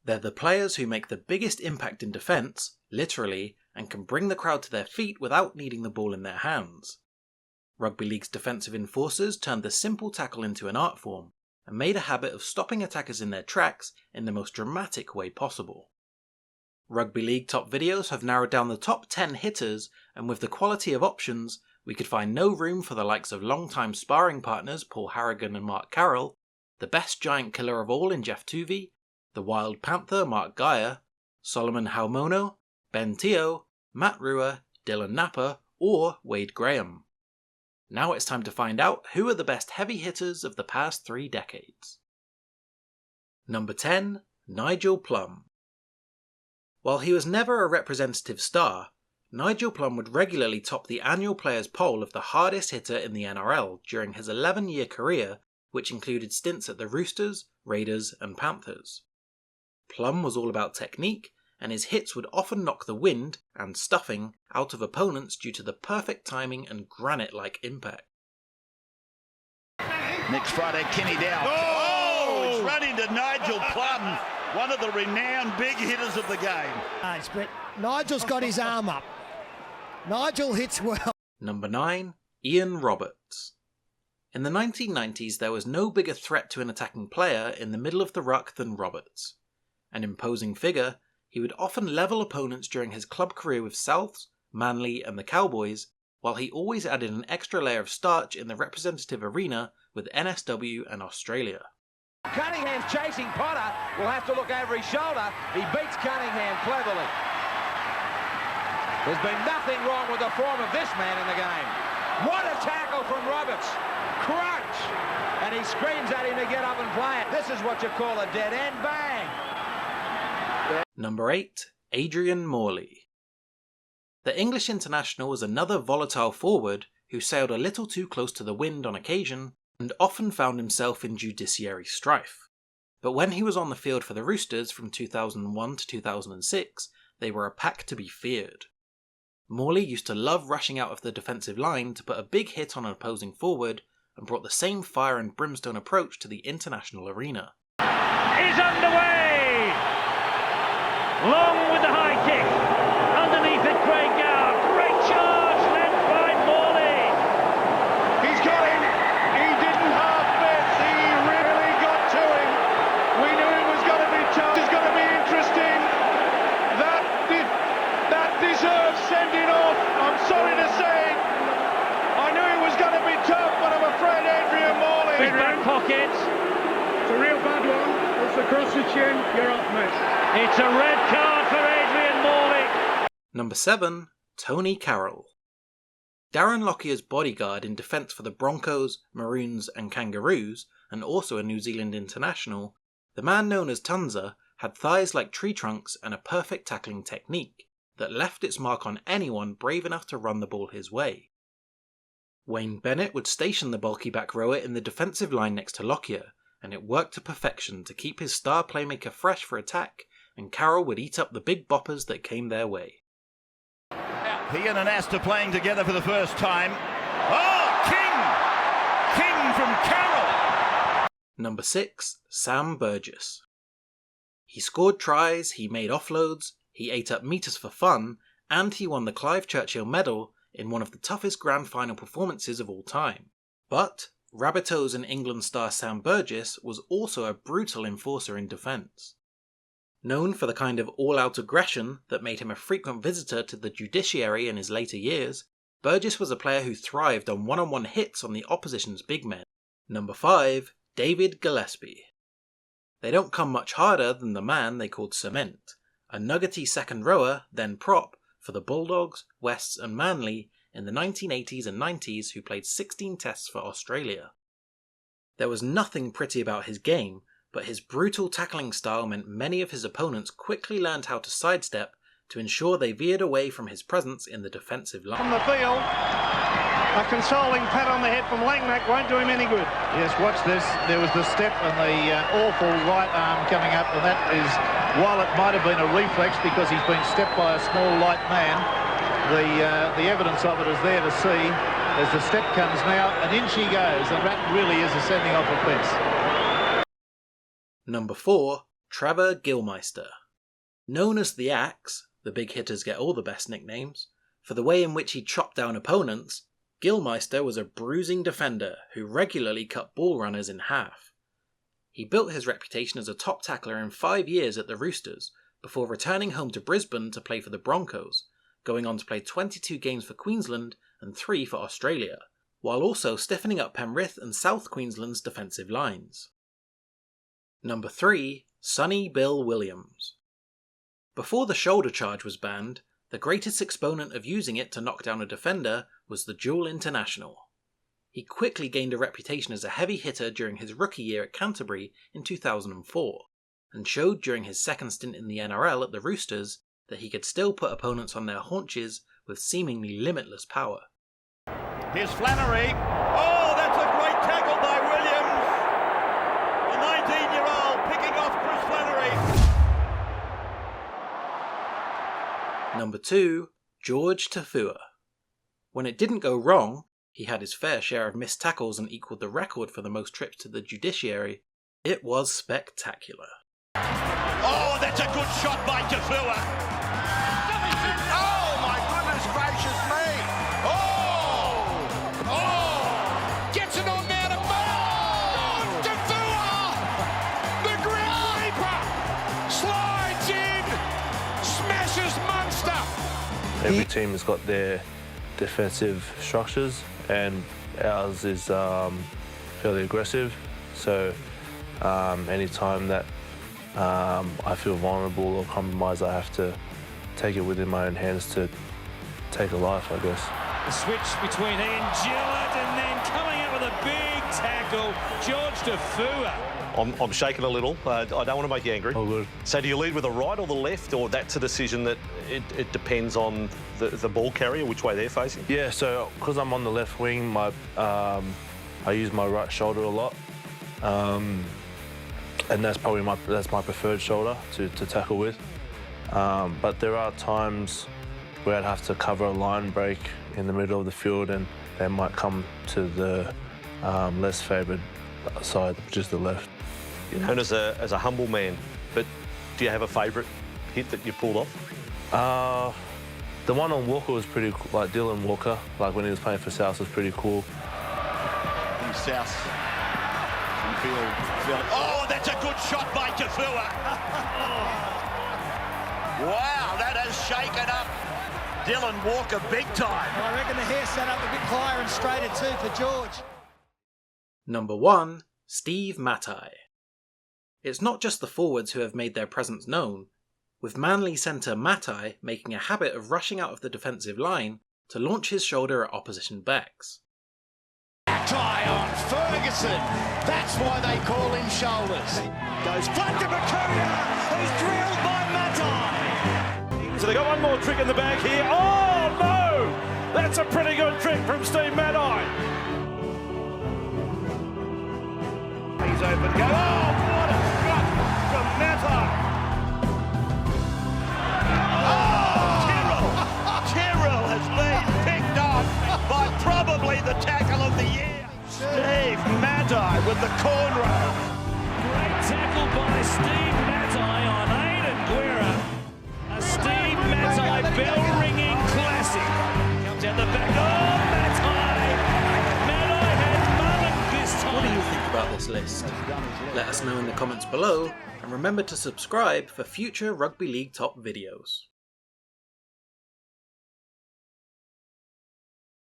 They're the players who make the biggest impact in defence, literally, and can bring the crowd to their feet without needing the ball in their hands. Rugby League's defensive enforcers turned the simple tackle into an art form, and made a habit of stopping attackers in their tracks in the most dramatic way possible. Rugby League top videos have narrowed down the top 10 hitters, and with the quality of options, we could find no room for the likes of long-time sparring partners Paul Harrigan and Mark Carroll, the best giant killer of all in Jeff Tuvey, the Wild Panther Mark Geyer, Solomon Haumono, Ben Teo, Matt Rua, Dylan Napper, or Wade Graham. Now it's time to find out who are the best heavy hitters of the past 3 decades. Number 10. Nigel Plum. While he was never a representative star, Nigel Plum would regularly top the annual players' poll of the hardest hitter in the NRL during his 11-year career, which included stints at the Roosters, Raiders and Panthers. Plum was all about technique, and his hits would often knock the wind and stuffing out of opponents due to the perfect timing and granite-like impact. Next Friday, Kenny Dow. Oh! It's run into Nigel Plum, one of the renowned big hitters of the game. But Nigel's got his arm up. Nigel hits well. Number 9. Ian Roberts. In the 1990s, there was no bigger threat to an attacking player in the middle of the ruck than Roberts. An imposing figure, he would often level opponents during his club career with Souths, Manly and the Cowboys, while he always added an extra layer of starch in the representative arena with NSW and Australia. Cunningham's chasing Potter, will have to look over his shoulder. He beats Cunningham cleverly. There's been nothing wrong with the form of this man in the game. What a tackle from Roberts. Crunch! And he screams at him to get up and play it. This is what you call a dead end bang. Number 8. Adrian Morley. The English international was another volatile forward who sailed a little too close to the wind on occasion and often found himself in judiciary strife. But when he was on the field for the Roosters from 2001 to 2006, they were a pack to be feared. Morley used to love rushing out of the defensive line to put a big hit on an opposing forward and brought the same fire and brimstone approach to the international arena. Is underway! Long with the high kick. Underneath it, Craig Gower. Great charge led by Morley. He's got him. He didn't half miss. He really got to him. We knew it was going to be tough. It's going to be interesting. That deserves sending off. I'm sorry to say. I knew it was going to be tough, but I'm afraid Adrian Morley. His back pocket. It's a real bad one. It's across the chin. You're off, mate. It's a red card for Adrian Morley. Number 7. Tony Carroll. Darren Lockyer's bodyguard in defence for the Broncos, Maroons and Kangaroos, and also a New Zealand international, the man known as Tunza had thighs like tree trunks and a perfect tackling technique that left its mark on anyone brave enough to run the ball his way. Wayne Bennett would station the bulky back rower in the defensive line next to Lockyer, and it worked to perfection to keep his star playmaker fresh for attack, and Carroll would eat up the big boppers that came their way. He and an Astor playing together for the first time. Oh, King! King from Carroll! Number 6. Sam Burgess. He scored tries, he made offloads, he ate up metres for fun, and he won the Clive Churchill Medal in one of the toughest grand final performances of all time. But Rabbitohs and England star Sam Burgess was also a brutal enforcer in defence. Known for the kind of all-out aggression that made him a frequent visitor to the judiciary in his later years, Burgess was a player who thrived on one-on-one hits on the opposition's big men. Number 5. David Gillespie. They don't come much harder than the man they called Cement, a nuggety second rower, then prop, for the Bulldogs, Wests and Manly in the 1980s and 90s who played 16 tests for Australia. There was nothing pretty about his game, but his brutal tackling style meant many of his opponents quickly learned how to sidestep to ensure they veered away from his presence in the defensive line. From the field, a consoling pat on the head from Langmack won't do him any good. Yes, watch this. There was the step and the awful right arm coming up, and that is, while it might have been a reflex because he's been stepped by a small light man, the evidence of it is there to see. As the step comes now, and in she goes, and that really is a sending off offence. Number 4. Trevor Gillmeister. Known as the Axe, the big hitters get all the best nicknames, for the way in which he chopped down opponents, Gillmeister was a bruising defender who regularly cut ball runners in half. He built his reputation as a top tackler in 5 years at the Roosters, before returning home to Brisbane to play for the Broncos, going on to play 22 games for Queensland and 3 for Australia, while also stiffening up Penrith and South Queensland's defensive lines. Number 3. Sonny Bill Williams. Before the shoulder charge was banned, the greatest exponent of using it to knock down a defender was the Dual International. He quickly gained a reputation as a heavy hitter during his rookie year at Canterbury in 2004, and showed during his second stint in the NRL at the Roosters that he could still put opponents on their haunches with seemingly limitless power. Here's Flannery. Oh, that's a great tackle by Williams. The 19-year-old picking off Chris Flannery. Number 2. George Tafua. When it didn't go wrong, he had his fair share of missed tackles and equalled the record for the most trips to the judiciary. It was spectacular. Oh, that's a good shot by Tafua. Oh, my goodness gracious me. Oh, gets it on there to Ball. Tafua, the Grim Reaper, slides in, smashes Munster. Every team has got their defensive structures, and ours is fairly aggressive. So anytime that I feel vulnerable or compromised, I have to take it within my own hands to take a life, I guess. The switch between he and Gillett, and then coming out with a big tackle, George Tafua. I'm shaking a little. I don't want to make you angry. Oh, good. So do you lead with the right or the left, or that's a decision that it depends on the ball carrier, which way they're facing? Yeah, so because I'm on the left wing, I use my right shoulder a lot. And that's probably my preferred shoulder to tackle with. But there are times where I'd have to cover a line break in the middle of the field, and they might come to the less favoured side, which is the left. You're known as a humble man, but do you have a favourite hit that you pulled off? The one on Walker was pretty cool, like Dylan Walker, like when he was playing for South, was pretty cool. South. Oh, that's a good shot by Tafua. Wow, that has shaken up Dylan Walker big time. I reckon the hair sat up a bit higher and straighter too for George. Number 1. Steve Matai. It's not just the forwards who have made their presence known, with Manly centre Matai making a habit of rushing out of the defensive line to launch his shoulder at opposition backs. Matai on Ferguson. That's why they call him shoulders. Goes flat to Makuya, who's drilled by Matai. So they got one more trick in the bag here. Oh no! That's a pretty good trick from Steve Matai. He's open to go. Oh, what a shot from Matai. Tyrrell has been picked off by probably the tackle of the year. Steve Matai with the cornrow. Great tackle by Steve Matai on Aidan Guerra. A Steve Matai bell-ringing classic. Comes out the back. Oh, Matai! Matai had Mullen this time. What do you think about this list? Let us know in the comments below, and remember to subscribe for future Rugby League top videos.